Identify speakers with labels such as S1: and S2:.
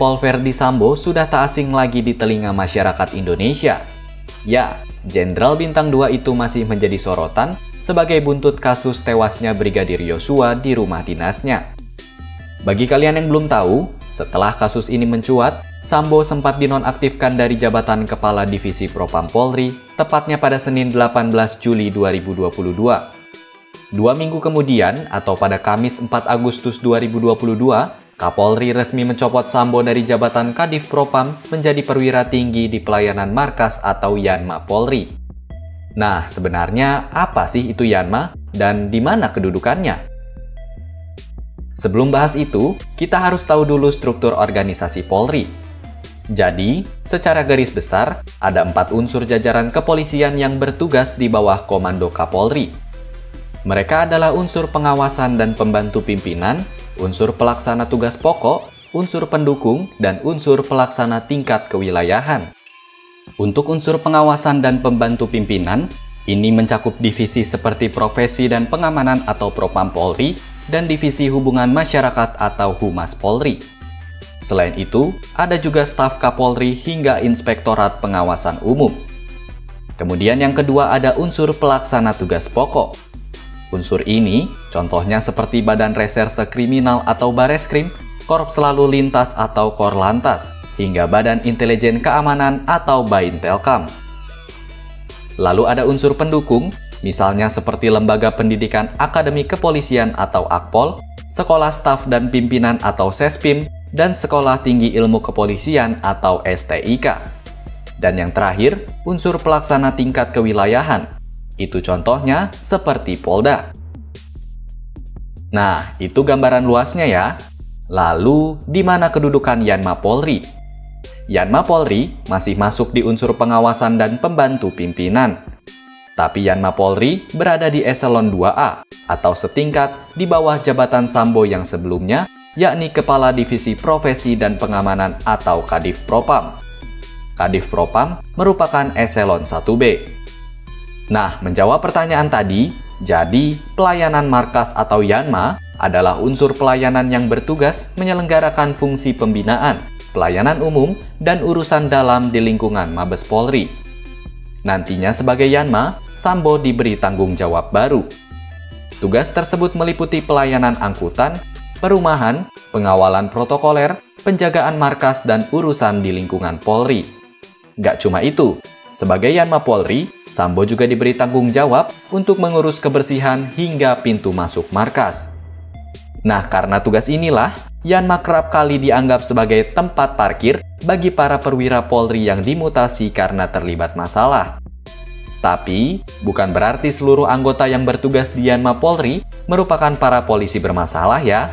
S1: Irjen Pol Verdi Sambo sudah tak asing lagi di telinga masyarakat Indonesia. Ya, Jenderal Bintang 2 itu masih menjadi sorotan sebagai buntut kasus tewasnya Brigadir Yosua di rumah dinasnya. Bagi kalian yang belum tahu, setelah kasus ini mencuat, Sambo sempat dinonaktifkan dari jabatan Kepala Divisi Propam Polri, tepatnya pada Senin 18 Juli 2022. 2 minggu kemudian, atau pada Kamis 4 Agustus 2022, Kapolri resmi mencopot Sambo dari jabatan Kadif Propam menjadi perwira tinggi di pelayanan markas atau Yanma Polri. Nah, sebenarnya apa sih itu Yanma dan di mana kedudukannya? Sebelum bahas itu, kita harus tahu dulu struktur organisasi Polri. Jadi, secara garis besar, ada 4 unsur jajaran kepolisian yang bertugas di bawah komando Kapolri. Mereka adalah unsur pengawasan dan pembantu pimpinan, unsur pelaksana tugas pokok, unsur pendukung, dan unsur pelaksana tingkat kewilayahan. Untuk unsur pengawasan dan pembantu pimpinan, ini mencakup divisi seperti profesi dan pengamanan atau Propam Polri, dan divisi hubungan masyarakat atau Humas Polri. Selain itu, ada juga staf Kapolri hingga Inspektorat Pengawasan Umum. Kemudian yang kedua ada unsur pelaksana tugas pokok. Unsur ini, contohnya seperti Badan Reserse Kriminal atau Bareskrim, Korps Lalu Lintas atau Korlantas, hingga Badan Intelijen Keamanan atau Baintelkam. Lalu ada unsur pendukung, misalnya seperti Lembaga Pendidikan Akademi Kepolisian atau Akpol, Sekolah Staf dan Pimpinan atau Sespim, dan Sekolah Tinggi Ilmu Kepolisian atau STIK. Dan yang terakhir, unsur pelaksana tingkat kewilayahan. Itu contohnya seperti Polda. Nah, itu gambaran luasnya ya. Lalu, di mana kedudukan Yanma Polri? Yanma Polri masih masuk di unsur pengawasan dan pembantu pimpinan. Tapi Yanma Polri berada di eselon 2A atau setingkat di bawah jabatan Sambo yang sebelumnya, yakni Kepala Divisi Profesi dan Pengamanan atau Kadif Propam. Kadif Propam merupakan eselon 1B. Nah, menjawab pertanyaan tadi, jadi pelayanan markas atau Yanma adalah unsur pelayanan yang bertugas menyelenggarakan fungsi pembinaan, pelayanan umum, dan urusan dalam di lingkungan Mabes Polri. Nantinya sebagai Yanma, Sambo diberi tanggung jawab baru. Tugas tersebut meliputi pelayanan angkutan, perumahan, pengawalan protokoler, penjagaan markas, dan urusan di lingkungan Polri. Gak cuma itu, sebagai Yanma Polri, Sambo juga diberi tanggung jawab untuk mengurus kebersihan hingga pintu masuk markas. Nah, karena tugas inilah, Yanma kerap kali dianggap sebagai tempat parkir bagi para perwira Polri yang dimutasi karena terlibat masalah. Tapi, bukan berarti seluruh anggota yang bertugas di Yanma Polri merupakan para polisi bermasalah ya.